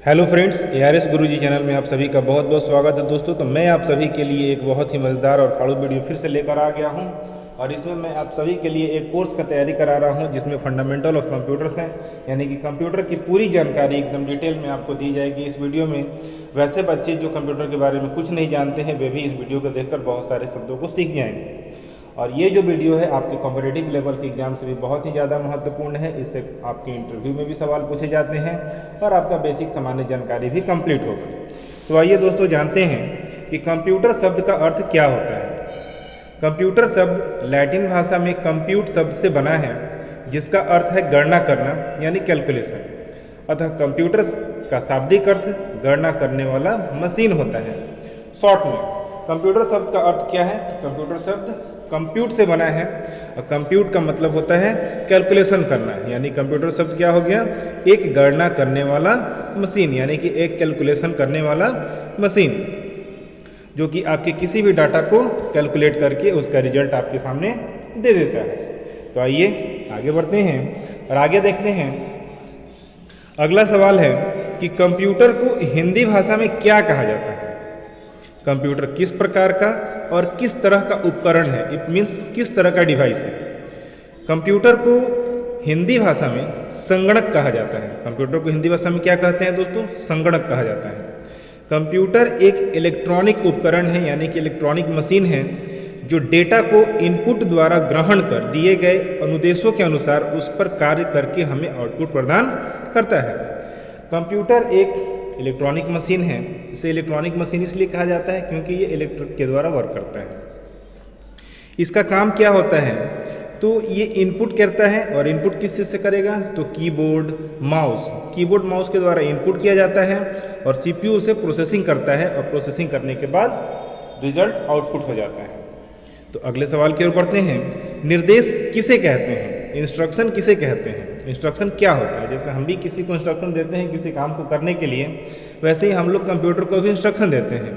Hello friends, ARS गुरुजी channel में आप सभी का बहुत बहुत स्वागत है दोस्तों। तो मैं आप सभी के लिए एक बहुत ही मज़ेदार और फाड़ू वीडियो फिर से लेकर आ गया हूं और इसमें मैं आप सभी के लिए एक कोर्स का तैयारी करा रहा हूं जिसमें फंडामेंटल ऑफ कंप्यूटर्स हैं, यानी कि कंप्यूटर की पूरी जानकारी एकदम डिटेल में आपको दी जाएगी इस वीडियो में। वैसे बच्चे जो कंप्यूटर के बारे में कुछ नहीं जानते हैं वे भी इस वीडियो को देखकर बहुत सारे शब्दों को सीख जाएंगे। और ये जो वीडियो है आपके कॉम्पिटिटिव लेवल के एग्जाम से भी बहुत ही ज़्यादा महत्वपूर्ण है। इससे आपके इंटरव्यू में भी सवाल पूछे जाते हैं और आपका बेसिक सामान्य जानकारी भी कंप्लीट होगा। तो आइए दोस्तों जानते हैं कि कंप्यूटर शब्द का अर्थ क्या होता है। कंप्यूटर शब्द लैटिन भाषा में कंप्यूट शब्द से बना है जिसका अर्थ है गणना करना यानी कैलकुलेशन। अतः कंप्यूटर का शाब्दिक अर्थ गणना करने वाला मशीन होता है। शॉर्ट में कंप्यूटर शब्द का अर्थ क्या है? तो कंप्यूटर शब्द कंप्यूट से बना है और कंप्यूट का मतलब होता है कैलकुलेशन करना, यानी कंप्यूटर शब्द क्या हो गया? एक गणना करने वाला मशीन, यानी कि एक कैलकुलेशन करने वाला मशीन जो कि आपके किसी भी डाटा को कैलकुलेट करके उसका रिजल्ट आपके सामने दे देता है। तो आइए आगे बढ़ते हैं और आगे देखते हैं। अगला सवाल है कि कंप्यूटर को हिंदी भाषा में क्या कहा जाता है? कंप्यूटर किस प्रकार का और किस तरह का उपकरण है? इट मीन्स किस तरह का डिवाइस है। कंप्यूटर को हिंदी भाषा में संगणक कहा जाता है। कंप्यूटर को हिंदी भाषा में क्या कहते हैं दोस्तों? संगणक कहा जाता है। कंप्यूटर एक इलेक्ट्रॉनिक उपकरण है, यानी कि इलेक्ट्रॉनिक मशीन है जो डेटा को इनपुट द्वारा ग्रहण कर दिए गए अनुदेशों के अनुसार उस पर कार्य करके हमें आउटपुट प्रदान करता है। कंप्यूटर एक इलेक्ट्रॉनिक मशीन है। इसे इलेक्ट्रॉनिक मशीन इसलिए कहा जाता है क्योंकि ये इलेक्ट्रिक के द्वारा वर्क करता है। इसका काम क्या होता है? तो ये इनपुट करता है और इनपुट किस चीज़ से करेगा? तो कीबोर्ड माउस के द्वारा इनपुट किया जाता है और CPU उसे प्रोसेसिंग करता है और प्रोसेसिंग करने के बाद रिजल्ट आउटपुट हो जाता है। तो अगले सवाल की ओर बढ़ते हैं। निर्देश किसे कहते हैं? इंस्ट्रक्शन किसे कहते हैं? इंस्ट्रक्शन क्या होता है? जैसे हम भी किसी को इंस्ट्रक्शन देते हैं किसी काम को करने के लिए, वैसे ही हम लोग कंप्यूटर को भी इंस्ट्रक्शन देते हैं।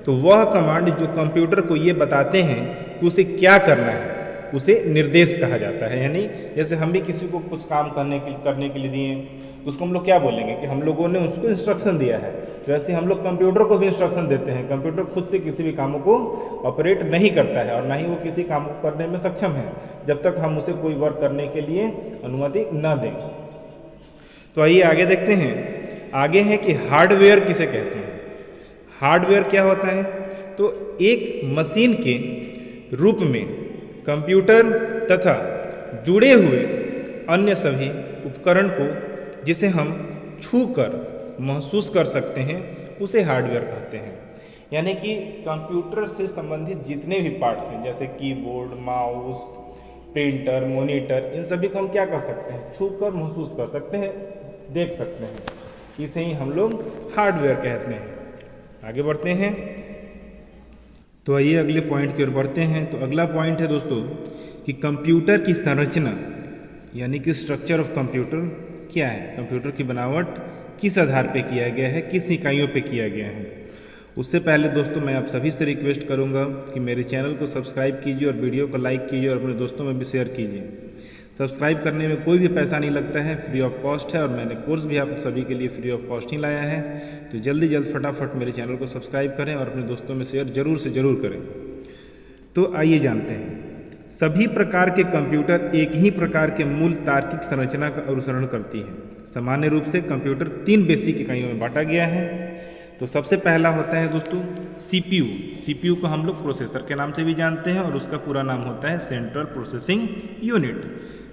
तो वह कमांड जो कंप्यूटर को ये बताते हैं कि उसे क्या करना है उसे निर्देश कहा जाता है। यानी जैसे हम भी किसी को कुछ काम करने के लिए दिए तो उसको हम लोग क्या बोलेंगे कि हम लोगों ने उसको इंस्ट्रक्शन दिया है। वैसे हम लोग कंप्यूटर को भी इंस्ट्रक्शन देते हैं। कंप्यूटर खुद से किसी भी कामों को ऑपरेट नहीं करता है और ना ही वो किसी काम को करने में सक्षम है जब तक हम उसे कोई वर्क करने के लिए अनुमति न दें। तो आइए आगे देखते हैं। आगे है कि हार्डवेयर किसे कहते हैं? हार्डवेयर क्या होता है? तो एक मशीन के रूप में कंप्यूटर तथा जुड़े हुए अन्य सभी उपकरण को जिसे हम छूकर महसूस कर सकते हैं उसे हार्डवेयर कहते हैं। यानी कि कंप्यूटर से संबंधित जितने भी पार्ट्स हैं जैसे कीबोर्ड, माउस, प्रिंटर, मॉनिटर, इन सभी को हम क्या कर सकते हैं? छूकर महसूस कर सकते हैं, देख सकते हैं। इसे ही हम लोग हार्डवेयर कहते हैं। आगे बढ़ते हैं। तो आइए अगले पॉइंट की ओर बढ़ते हैं। तो अगला पॉइंट है दोस्तों कि कंप्यूटर की संरचना यानी कि स्ट्रक्चर ऑफ कंप्यूटर क्या है? कंप्यूटर की बनावट किस आधार पे किया गया है, किस इकाइयों पे किया गया है? उससे पहले दोस्तों मैं आप सभी से रिक्वेस्ट करूंगा कि मेरे चैनल को सब्सक्राइब कीजिए और वीडियो को लाइक कीजिए और अपने दोस्तों में भी शेयर कीजिए। सब्सक्राइब करने में कोई भी पैसा नहीं लगता है, फ्री ऑफ कॉस्ट है और मैंने कोर्स भी आप सभी के लिए फ्री ऑफ कॉस्ट ही लाया है। तो जल्दी फटाफट मेरे चैनल को सब्सक्राइब करें और अपने दोस्तों में शेयर जरूर से ज़रूर करें। तो आइए जानते हैं। सभी प्रकार के कंप्यूटर एक ही प्रकार के मूल तार्किक संरचना का अनुसरण करती है। सामान्य रूप से कंप्यूटर 3 बेसिक इकाइयों में बांटा गया है। तो सबसे पहला होता है दोस्तों CPU। CPU को हम लोग प्रोसेसर के नाम से भी जानते हैं और उसका पूरा नाम होता है सेंट्रल प्रोसेसिंग यूनिट।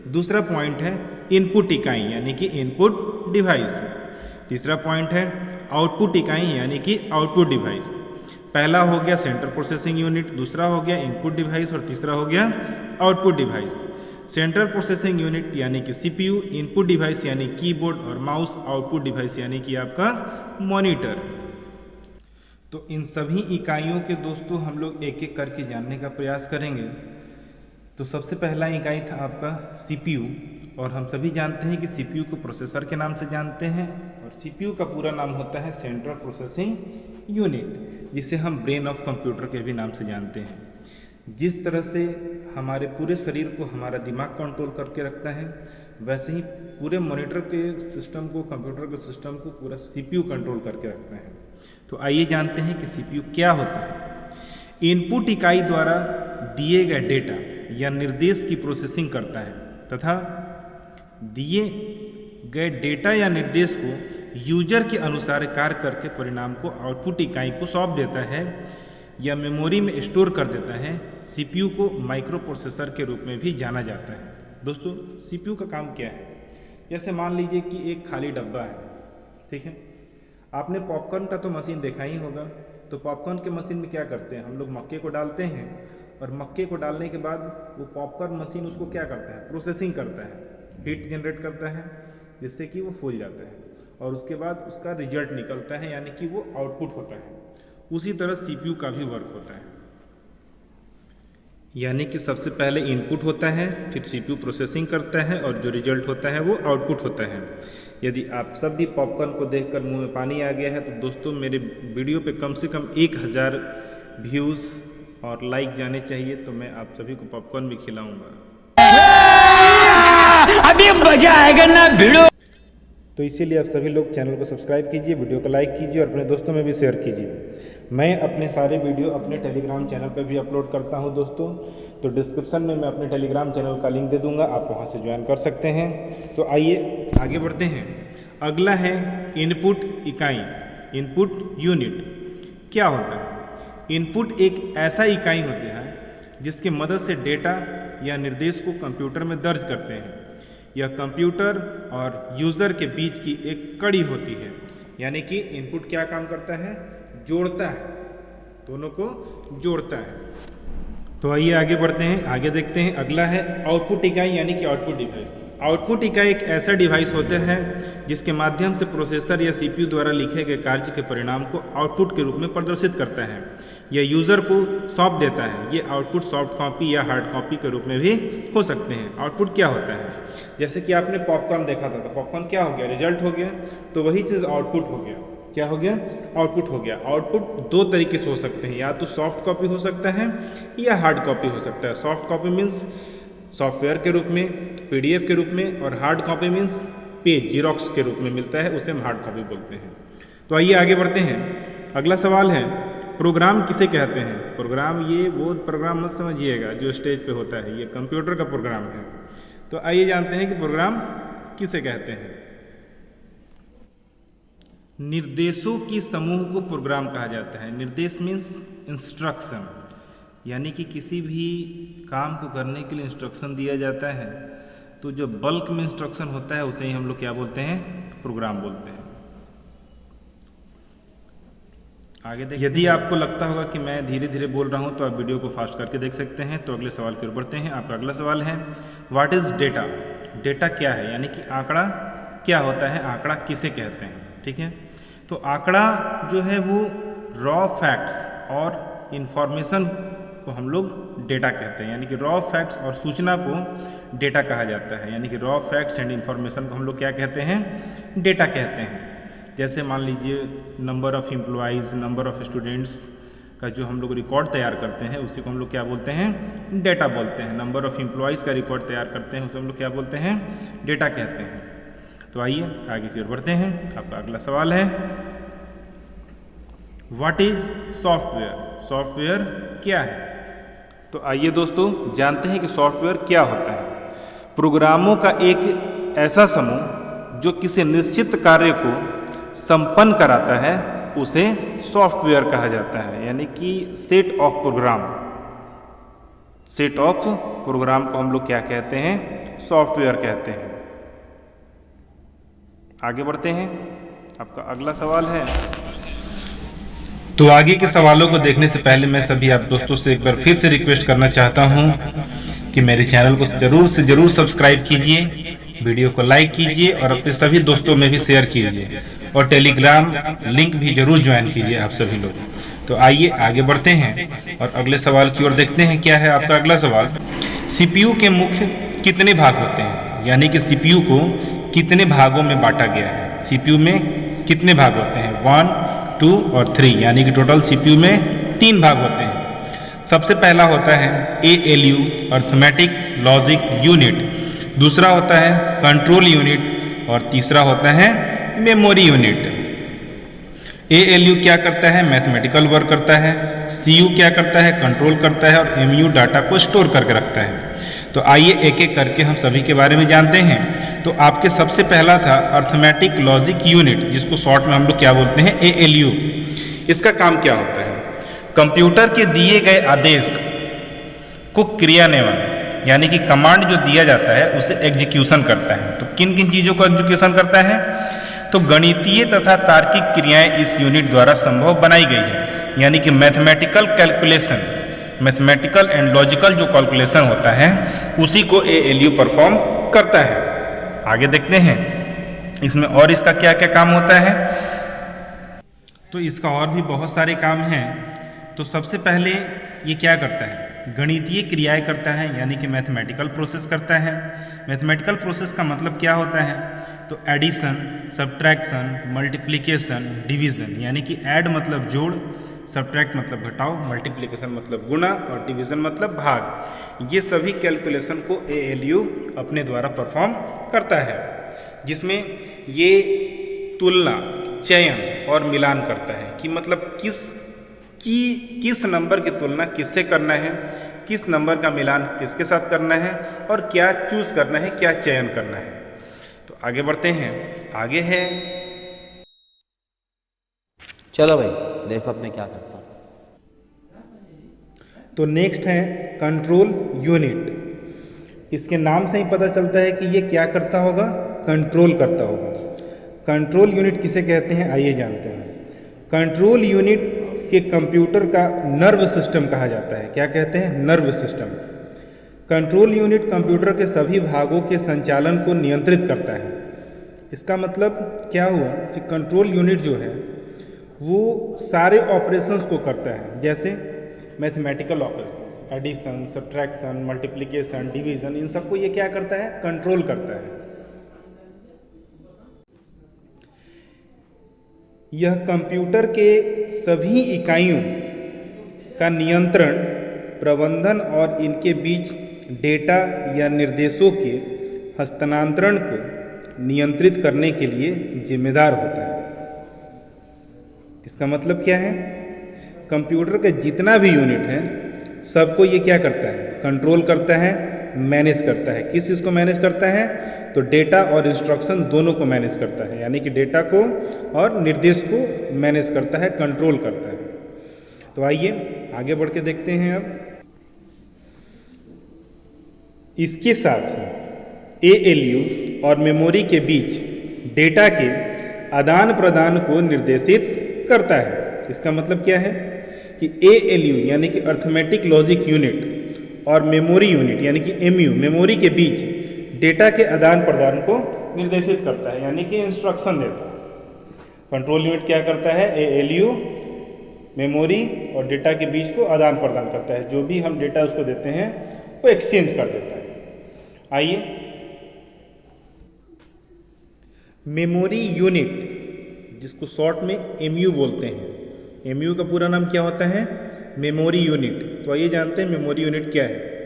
दूसरा पॉइंट है इनपुट इकाई यानी कि इनपुट डिवाइस। तीसरा पॉइंट है आउटपुट इकाई यानी कि आउटपुट डिवाइस। पहला हो गया सेंट्रल प्रोसेसिंग यूनिट, दूसरा हो गया इनपुट डिवाइस और तीसरा हो गया output device. Central processing unit यानी कि CPU, इनपुट डिवाइस यानी कीबोर्ड और माउस, आउटपुट डिवाइस यानी कि आपका मॉनिटर। तो इन सभी इकाइयों के दोस्तों हम लोग एक एक करके जानने का प्रयास करेंगे। तो सबसे पहला इकाई था आपका CPU और हम सभी जानते हैं कि CPU को प्रोसेसर के नाम से जानते हैं और CPU का पूरा नाम होता है सेंट्रल प्रोसेसिंग यूनिट, जिसे हम ब्रेन ऑफ कंप्यूटर के भी नाम से जानते हैं। जिस तरह से हमारे पूरे शरीर को हमारा दिमाग कंट्रोल करके रखता है, वैसे ही पूरे मॉनिटर के सिस्टम को, कंप्यूटर के सिस्टम को पूरा CPU कंट्रोल करके रखते हैं। तो आइए जानते हैं कि CPU क्या होता है। इनपुट इकाई द्वारा दिए गए डेटा या निर्देश की प्रोसेसिंग करता है तथा दिए गए डेटा या निर्देश को यूजर के अनुसार कार्य करके परिणाम को आउटपुट इकाई को सौंप देता है या मेमोरी में स्टोर कर देता है। CPU को माइक्रो प्रोसेसर के रूप में भी जाना जाता है। दोस्तों, CPU का काम क्या है? जैसे मान लीजिए कि एक खाली डब्बा है, ठीक है। आपने पॉपकॉर्न का तो मशीन देखा ही होगा। तो पॉपकॉर्न के मशीन में क्या करते हैं, हम लोग मक्के को डालते हैं और मक्के को डालने के बाद वो पॉपकॉर्न मशीन उसको क्या करता है, प्रोसेसिंग करता है, हीट जनरेट करता है जिससे कि वो फूल जाता है और उसके बाद उसका रिजल्ट निकलता है, यानी कि वो आउटपुट होता है। उसी तरह CPU का भी वर्क होता है, यानी कि सबसे पहले इनपुट होता है, फिर CPU प्रोसेसिंग करता है और जो रिजल्ट होता है वो आउटपुट होता है। यदि आप सब भी पॉपकॉर्न को देखकर मुंह में पानी आ गया है तो दोस्तों, मेरे वीडियो पे कम से कम 1000 व्यूज़ और लाइक जाने चाहिए, तो मैं आप सभी को पॉपकॉर्न भी खिलाऊंगा। अभी मजा आएगा ना भिड़ो। तो इसीलिए आप सभी लोग चैनल को सब्सक्राइब कीजिए, वीडियो को लाइक कीजिए और अपने दोस्तों में भी शेयर कीजिए। मैं अपने सारे वीडियो अपने टेलीग्राम चैनल पर भी अपलोड करता हूं दोस्तों, तो डिस्क्रिप्शन में मैं अपने टेलीग्राम चैनल का लिंक दे दूंगा, आप वहां से ज्वाइन कर सकते हैं। तो आइए आगे बढ़ते हैं। अगला है इनपुट इकाई, इनपुट यूनिट। क्या होता है? इनपुट एक ऐसा इकाई होता है जिसकी मदद से डेटा या निर्देश को कंप्यूटर में दर्ज करते हैं। यह कंप्यूटर और यूज़र के बीच की एक कड़ी होती है, यानी कि इनपुट क्या काम करता है, जोड़ता है, दोनों को जोड़ता है। तो आइए आगे बढ़ते हैं, आगे देखते हैं। अगला है आउटपुट इकाई, यानी कि आउटपुट डिवाइस। आउटपुट इकाई एक ऐसा डिवाइस होता है जिसके माध्यम से प्रोसेसर या CPU द्वारा लिखे गए कार्य के परिणाम को आउटपुट के रूप में प्रदर्शित करता है। यह यूज़र को सौंप देता है। ये आउटपुट सॉफ्ट कॉपी या हार्ड कॉपी के रूप में भी हो सकते हैं। आउटपुट क्या होता है? जैसे कि आपने पॉपकॉर्न देखा था, तो पॉपकॉर्न क्या हो गया, रिजल्ट हो गया। तो वही चीज़ आउटपुट हो गया। क्या हो गया? आउटपुट हो गया। आउटपुट दो तरीके से हो सकते हैं, या तो सॉफ्ट कॉपी हो सकता है या हार्ड कॉपी हो सकता है। सॉफ्ट कॉपी मीन्स सॉफ्टवेयर के रूप में, PDF के रूप में, और hard copy means page, xerox के रूप में मिलता है, उसे हम हार्ड कॉपी बोलते हैं। तो आइए आगे बढ़ते हैं। अगला सवाल है, प्रोग्राम किसे कहते हैं? प्रोग्राम ये वो प्रोग्राम मत समझिएगा जो स्टेज पे होता है, ये कंप्यूटर का प्रोग्राम है। तो आइए जानते हैं कि प्रोग्राम किसे कहते हैं। निर्देशों की समूह को प्रोग्राम कहा जाता है। निर्देश मीन्स इंस्ट्रक्शन, यानी कि किसी भी काम को करने के लिए इंस्ट्रक्शन दिया जाता है, तो जो बल्क में इंस्ट्रक्शन होता है उसे ही हम लोग क्या बोलते हैं, प्रोग्राम बोलते हैं। आगे देखिए, यदि आपको लगता होगा कि मैं धीरे धीरे बोल रहा हूं तो आप वीडियो को फास्ट करके देख सकते हैं। तो अगले सवाल की ओर बढ़ते हैं। आपका अगला सवाल है, व्हाट इज़ डेटा? डेटा क्या है, यानी कि आंकड़ा क्या होता है, आंकड़ा किसे कहते हैं? ठीक है, तो आंकड़ा जो है वो रॉ फैक्ट्स और इंफॉर्मेशन को हम लोग डेटा कहते हैं, यानी कि रॉ फैक्ट्स और सूचना को डेटा कहा जाता है। यानी कि रॉ फैक्ट्स एंड इंफॉर्मेशन को हम लोग क्या कहते हैं, डेटा कहते हैं। जैसे मान लीजिए number of employees, number of students का जो हम लोग रिकॉर्ड तैयार करते हैं उसी को हम लोग क्या बोलते हैं, डेटा बोलते हैं। नंबर ऑफ़ एम्प्लॉइज़ का रिकॉर्ड तैयार करते हैं उसे हम लोग क्या बोलते हैं, डेटा कहते हैं। तो आइए आगे की ओर बढ़ते हैं। आपका अगला सवाल है, व्हाट इज सॉफ्टवेयर? सॉफ्टवेयर क्या है? तो आइए दोस्तों जानते हैं कि सॉफ्टवेयर क्या होता है। प्रोग्रामों का एक ऐसा समूह जो किसी निश्चित कार्य को संपन्न कराता है उसे सॉफ्टवेयर कहा जाता है, यानी कि set of program. Set of program को हम लोग क्या कहते हैं, सॉफ्टवेयर कहते हैं। आगे बढ़ते हैं। आपका अगला सवाल है, तो आगे के सवालों को देखने से पहले मैं सभी आप दोस्तों से एक बार फिर से रिक्वेस्ट करना चाहता हूं कि मेरे चैनल को जरूर से जरूर सब्सक्राइब कीजिए, वीडियो को लाइक कीजिए और अपने सभी दोस्तों में भी शेयर कीजिए और टेलीग्राम लिंक भी जरूर ज्वाइन कीजिए आप सभी लोग। तो आइए आगे बढ़ते हैं और अगले सवाल की ओर देखते हैं। क्या है आपका अगला सवाल, CPU के मुख्य कितने भाग होते हैं? यानी कि CPU को कितने भागों में बांटा गया है? CPU में कितने भाग होते हैं? 1, 2 और 3, यानी कि टोटल CPU में 3 भाग होते हैं। सबसे पहला होता है ALU, अर्थमेटिक लॉजिक यूनिट, दूसरा होता है कंट्रोल यूनिट और तीसरा होता है मेमोरी यूनिट। ALU क्या करता है? मैथमेटिकल वर्क करता है। CU क्या करता है? कंट्रोल करता है। और MU डाटा को स्टोर करके रखता है। तो आइए एक एक करके हम सभी के बारे में जानते हैं। तो आपके सबसे पहला था अर्थमेटिक लॉजिक यूनिट, जिसको शॉर्ट में हम लोग क्या बोलते हैं? ALU। इसका काम क्या होता है? कंप्यूटर के दिए गए आदेश को क्रियान्वयन यानी कि कमांड जो दिया जाता है उसे एग्जीक्यूशन करता है। तो किन किन चीज़ों को एग्जीक्यूशन करता है? तो गणितीय तथा तार्किक क्रियाएं इस यूनिट द्वारा संभव बनाई गई है, यानी कि mathematical calculation, mathematical and logical जो कैलकुलेशन होता है उसी को ALU परफॉर्म करता है। आगे देखते हैं इसमें और इसका क्या क्या काम होता है। तो इसका और भी बहुत सारे काम हैं। तो सबसे पहले ये क्या करता है? गणितीय क्रियाएं करता है, यानी कि मैथमेटिकल प्रोसेस करता है। मैथमेटिकल प्रोसेस का मतलब क्या होता है? तो एडिशन, सब्ट्रैक्शन, मल्टीप्लिकेशन, डिवीज़न, यानी कि ऐड मतलब जोड़, सब्ट्रैक्ट मतलब घटाओ, मल्टीप्लिकेशन मतलब गुणा और डिवीज़न मतलब भाग। ये सभी कैलकुलेशन को ALU अपने द्वारा परफॉर्म करता है, जिसमें ये तुलना, चयन और मिलान करता है कि मतलब किस नंबर की तुलना किससे करना है, किस नंबर का मिलान किसके साथ करना है और क्या चूज़ करना है, क्या चयन करना है। तो आगे बढ़ते हैं। आगे है, चलो भाई देखो अब मैं क्या करता हूँ। तो नेक्स्ट है कंट्रोल यूनिट। इसके नाम से ही पता चलता है कि ये क्या करता होगा? कंट्रोल करता होगा। कंट्रोल यूनिट किसे कहते हैं? आइए जानते हैं। कंट्रोल यूनिट के कंप्यूटर का नर्व सिस्टम कहा जाता है। क्या कहते हैं? Nerve system. Control unit computer के सभी भागों के संचालन को नियंत्रित करता है। इसका मतलब क्या हुआ कि कंट्रोल यूनिट जो है वो सारे ऑपरेशंस को करता है, जैसे mathematical operations, addition, subtraction, multiplication, division, इन सबको ये क्या करता है? कंट्रोल करता है। यह कंप्यूटर के सभी इकाइयों का नियंत्रण, प्रबंधन और इनके बीच डेटा या निर्देशों के हस्तांतरण को नियंत्रित करने के लिए जिम्मेदार होता है। इसका मतलब क्या है? कंप्यूटर का जितना भी यूनिट है सबको ये क्या करता है? कंट्रोल करता है, मैनेज करता है। किस चीज़ को मैनेज करता है? तो डेटा और इंस्ट्रक्शन दोनों को मैनेज करता है, यानी कि डेटा को और निर्देश को मैनेज करता है, कंट्रोल करता है। तो आइए आगे बढ़ के देखते हैं। अब इसके साथ ही ALU और मेमोरी के बीच डेटा के आदान प्रदान को निर्देशित करता है। इसका मतलब क्या है कि ALU यानी कि अर्थमेटिक लॉजिक यूनिट और मेमोरी यूनिट यानी कि MU मेमोरी के बीच डेटा के आदान प्रदान को निर्देशित करता है, यानी कि इंस्ट्रक्शन देता है। कंट्रोल यूनिट क्या करता है? ALU मेमोरी और डेटा के बीच को आदान प्रदान करता है। जो भी हम डेटा उसको देते हैं वो एक्सचेंज कर देता है। आइए, मेमोरी यूनिट जिसको शॉर्ट में MU बोलते हैं, MU का पूरा नाम क्या होता है? Memory unit. तो आइए जानते हैं मेमोरी यूनिट क्या है।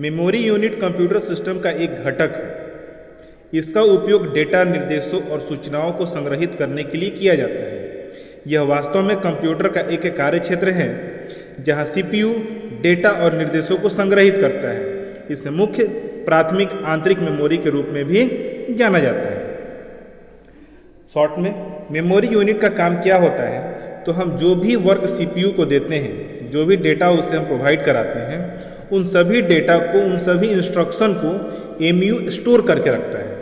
मेमोरी यूनिट कंप्यूटर सिस्टम का एक घटक है। इसका उपयोग डेटा, निर्देशों और सूचनाओं को संग्रहित करने के लिए किया जाता है। यह वास्तव में कंप्यूटर का एक कार्य क्षेत्र है जहां CPU डेटा और निर्देशों को संग्रहित करता है। इसे मुख्य प्राथमिक आंतरिक मेमोरी के रूप में भी जाना जाता है। शॉर्ट में मेमोरी यूनिट का काम क्या होता है? तो हम जो भी वर्क CPU को देते हैं, जो भी डेटा उसे हम प्रोवाइड कराते हैं, उन सभी डेटा को, उन सभी इंस्ट्रक्शन को MU स्टोर करके रखता है।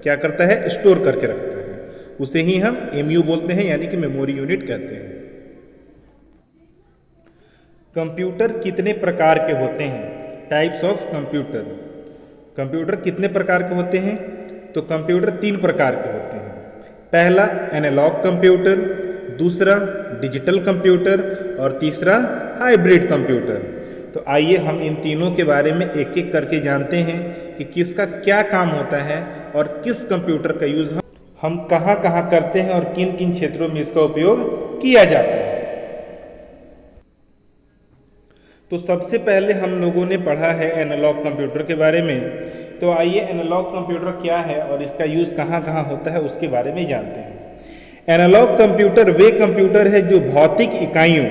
क्या करता है? स्टोर करके रखता है। उसे ही हम MU बोलते हैं, यानी कि मेमोरी यूनिट कहते हैं। कंप्यूटर कितने प्रकार के होते हैं? Types of computer. कंप्यूटर कितने प्रकार के होते हैं? तो कंप्यूटर 3 प्रकार के होते हैं। पहला एनालॉग कंप्यूटर, दूसरा डिजिटल कंप्यूटर और तीसरा हाइब्रिड कंप्यूटर। तो आइए हम इन तीनों के बारे में एक एक करके जानते हैं कि किसका क्या काम होता है और किस कंप्यूटर का यूज़ हम कहाँ कहाँ करते हैं और किन किन क्षेत्रों में इसका उपयोग किया जाता है। तो सबसे पहले हम लोगों ने पढ़ा है एनालॉग कंप्यूटर के बारे में तो आइए एनालॉग कंप्यूटर क्या है और इसका यूज़ कहाँ कहाँ होता है उसके बारे में जानते हैं। एनालॉग कंप्यूटर वे कंप्यूटर है जो भौतिक इकाइयों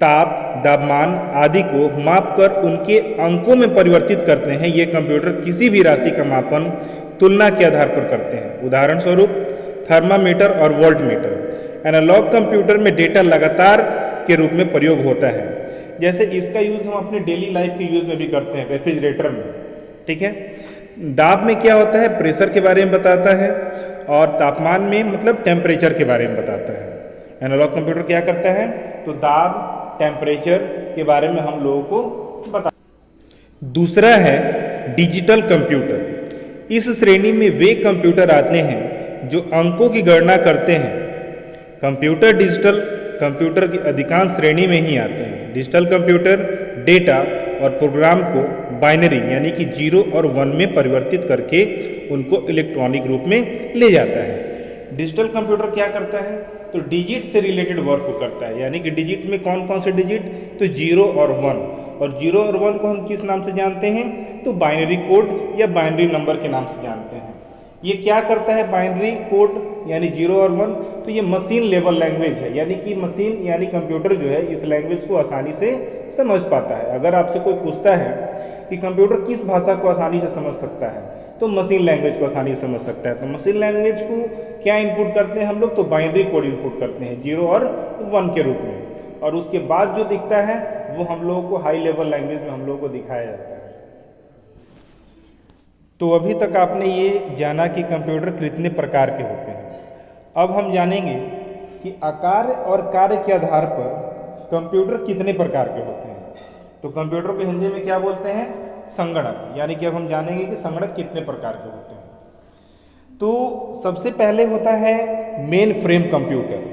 ताप, तापमान आदि को मापकर उनके अंकों में परिवर्तित करते हैं। ये कंप्यूटर किसी भी राशि का मापन तुलना के आधार पर करते हैं। उदाहरण स्वरूप थर्मामीटर और वोल्टमीटर। एनालॉग कंप्यूटर में डेटा लगातार के रूप में प्रयोग होता है। जैसे इसका यूज़ हम अपने डेली लाइफ के यूज़ में भी करते हैं, रेफ्रिजरेटर में, ठीक है। दाब में क्या होता है, प्रेशर के बारे में बताता है, और तापमान में मतलब टेम्परेचर के बारे में बताता है। एनालॉग कंप्यूटर क्या करता है, तो दाब, टेम्परेचर के बारे में हम लोगों को बता। दूसरा है डिजिटल कंप्यूटर। इस श्रेणी में वे कंप्यूटर आते हैं जो अंकों की गणना करते हैं। कंप्यूटर डिजिटल कंप्यूटर की अधिकांश श्रेणी में ही आते हैं। डिजिटल कंप्यूटर डेटा और प्रोग्राम को बाइनरी यानी कि 0 और 1 में परिवर्तित करके उनको इलेक्ट्रॉनिक रूप में ले जाता है। डिजिटल कंप्यूटर क्या करता है, तो डिजिट से रिलेटेड वर्क को करता है। यानी कि डिजिट में कौन कौन से डिजिट, तो 0 और 1, और 0 और 1 को हम किस नाम से जानते हैं, तो बाइनरी कोड या बाइनरी नंबर के नाम से जानते हैं। ये क्या करता है, बाइनरी कोड यानी 0 और 1, तो ये मशीन लेवल लैंग्वेज है। यानी कि मशीन यानी कंप्यूटर जो है इस लैंग्वेज को आसानी से समझ पाता है। अगर आपसे कोई पूछता है कि कंप्यूटर किस भाषा को आसानी से समझ सकता है, तो मशीन लैंग्वेज को आसानी से समझ सकता है। तो मशीन लैंग्वेज को क्या इनपुट करते हैं हम लोग, तो बाइनरी कोड इनपुट करते हैं 0 और 1 के रूप में, और उसके बाद जो दिखता है वो हम लोगों को हाई लेवल लैंग्वेज में हम लोगों को दिखाया जाता है। तो अभी तक आपने ये जाना कि कंप्यूटर कितने प्रकार के होते हैं। अब हम जानेंगे कि आकार और कार्य के आधार पर कंप्यूटर कितने प्रकार के होते हैं। तो कंप्यूटर को हिंदी में क्या बोलते हैं, संगणक। यानी कि अब हम जानेंगे कि संगणक कितने प्रकार के होते हैं। तो सबसे पहले होता है मेन फ्रेम कंप्यूटर।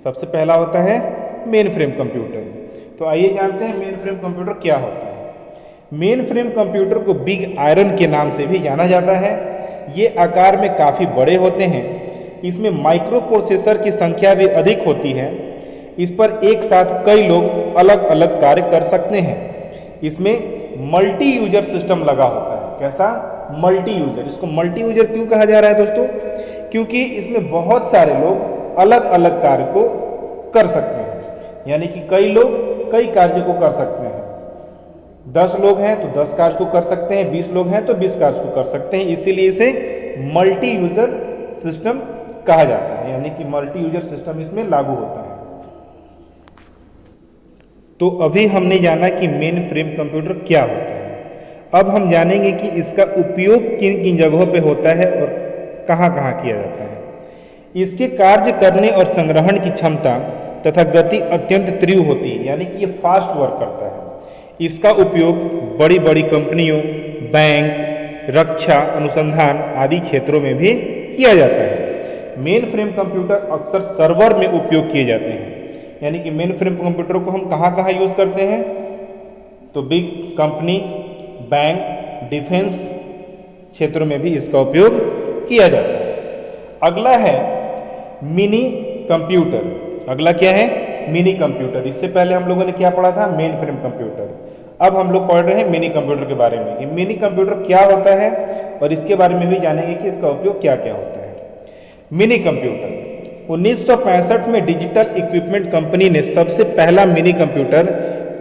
सबसे पहला होता है मेन फ्रेम कंप्यूटर। तो आइए जानते हैं मेन फ्रेम कंप्यूटर क्या होता है। मेन फ्रेम कंप्यूटर को बिग आयरन के नाम से भी जाना जाता है। ये आकार में काफ़ी बड़े होते हैं। इसमें माइक्रो प्रोसेसर की संख्या भी अधिक होती है। इस पर एक साथ कई लोग अलग अलग कार्य कर सकते हैं। इसमें मल्टी यूजर सिस्टम लगा होता है। कैसा, मल्टी यूजर। इसको मल्टी यूजर क्यों कहा जा रहा है दोस्तों, क्योंकि इसमें बहुत सारे लोग अलग अलग कार्य को कर सकते हैं। यानी कि कई लोग कई कार्य को कर सकते हैं। 10 लोग हैं तो 10 कार्य को कर सकते हैं, 20 लोग हैं तो 20 कार्य को कर सकते हैं। इसीलिए इसे मल्टी यूजर सिस्टम कहा जाता है। यानी कि मल्टी यूजर सिस्टम इसमें लागू होता है। तो अभी हमने जाना कि मेन फ्रेम कंप्यूटर क्या होता है। अब हम जानेंगे कि इसका उपयोग किन किन जगहों पे होता है और कहाँ कहाँ किया जाता है। इसके कार्य करने और संग्रहण की क्षमता तथा गति अत्यंत तीव्र होती है। यानी कि ये फास्ट वर्क करता है। इसका उपयोग बड़ी बड़ी कंपनियों, बैंक, रक्षा अनुसंधान आदि क्षेत्रों में भी किया जाता है। मेन फ्रेम कंप्यूटर अक्सर सर्वर में उपयोग किए जाते हैं। यानी कि मेन फ्रेम कंप्यूटर को हम कहाँ कहाँ यूज़ करते हैं, तो बिग कंपनी, बैंक, डिफेंस क्षेत्रों में भी इसका उपयोग किया जाता है। अगला है मिनी कंप्यूटर। अगला क्या है, मिनी कंप्यूटर। इससे पहले हम लोगों ने क्या पढ़ा था, मेन फ्रेम कंप्यूटर। अब हम लोग पढ़ रहे हैं मिनी कंप्यूटर के बारे में कि मिनी कंप्यूटर क्या होता है, और इसके बारे में भी जानेंगे कि इसका उपयोग क्या क्या होता है। मिनी कंप्यूटर 1965 में डिजिटल इक्विपमेंट कंपनी ने सबसे पहला मिनी कंप्यूटर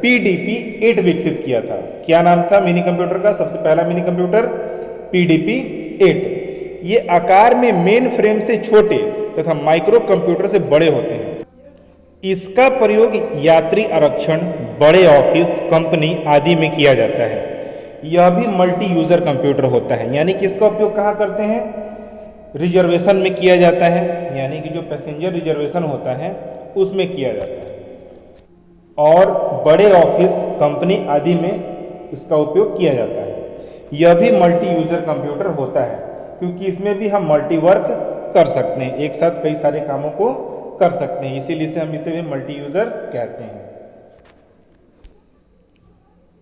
PDP-8 विकसित किया था। क्या नाम था मिनी कंप्यूटर का, सबसे पहला मिनी कंप्यूटर PDP-8। ये आकार में मेन फ्रेम से छोटे तथा माइक्रो कंप्यूटर से बड़े होते हैं। इसका प्रयोग यात्री आरक्षण, बड़े ऑफिस, कंपनी आदि में किया जाता है। यह भी मल्टी यूजर कंप्यूटर होता है। यानी कि इसका उपयोग कहाँ करते हैं, रिजर्वेशन में किया जाता है। यानी कि जो पैसेंजर रिजर्वेशन होता है उसमें किया जाता है, और बड़े ऑफिस, कंपनी आदि में इसका उपयोग किया जाता है। यह भी मल्टी यूजर कंप्यूटर होता है, क्योंकि इसमें भी हम मल्टी वर्क कर सकते हैं, एक साथ कई सारे कामों को कर सकते हैं। इसीलिए से हम इसे भी मल्टी यूजर कहते हैं।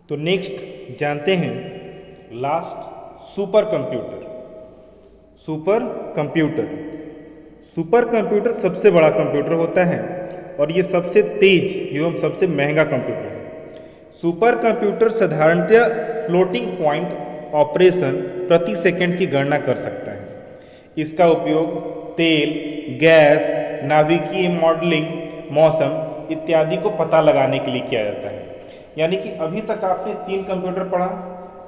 तो नेक्स्ट जानते हैं last, super computer. Super computer, super computer सबसे बड़ा कंप्यूटर होता है और ये सबसे तेज एवं सबसे महंगा कंप्यूटर है। सुपर कंप्यूटर साधारणतः फ्लोटिंग पॉइंट ऑपरेशन प्रति सेकंड की गणना कर सकता है। इसका उपयोग तेल, गैस, नाभिकीय मॉडलिंग, मौसम इत्यादि को पता लगाने के लिए किया जाता है। यानी कि अभी तक आपने 3 कंप्यूटर पढ़ा,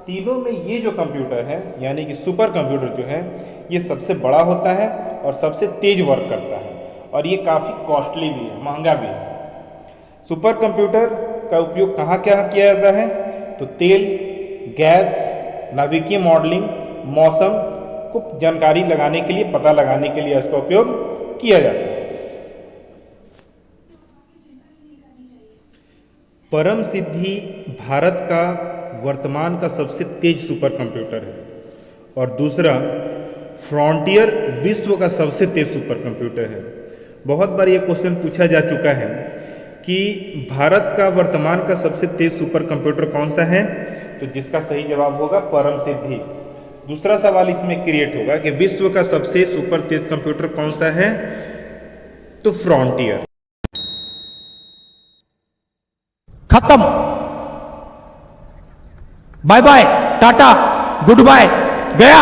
तीनों में ये जो कंप्यूटर है यानी कि सुपर कंप्यूटर जो है ये सबसे बड़ा होता है और सबसे तेज वर्क करता है और ये काफ़ी कॉस्टली भी है, महंगा भी है। सुपर कंप्यूटर का उपयोग कहाँ क्या किया जाता है? तो तेल, गैस, नाभिकीय मॉडलिंग, मौसम को जानकारी लगाने के लिए, पता लगाने के लिए इसका उपयोग किया जाता है। परम सिद्धि भारत का वर्तमान का सबसे तेज सुपर कंप्यूटर है और दूसरा फ्रंटियर विश्व का सबसे तेज सुपर कंप्यूटर है। बहुत बार ये क्वेश्चन पूछा जा चुका है कि भारत का वर्तमान का सबसे तेज सुपर कंप्यूटर कौन सा है, तो जिसका सही जवाब होगा परम सिद्धि। दूसरा सवाल इसमें क्रिएट होगा कि विश्व का सबसे सुपर तेज कंप्यूटर कौन सा है, तो फ्रंटियर। खत्म, bye bye, tata, good bye, गया।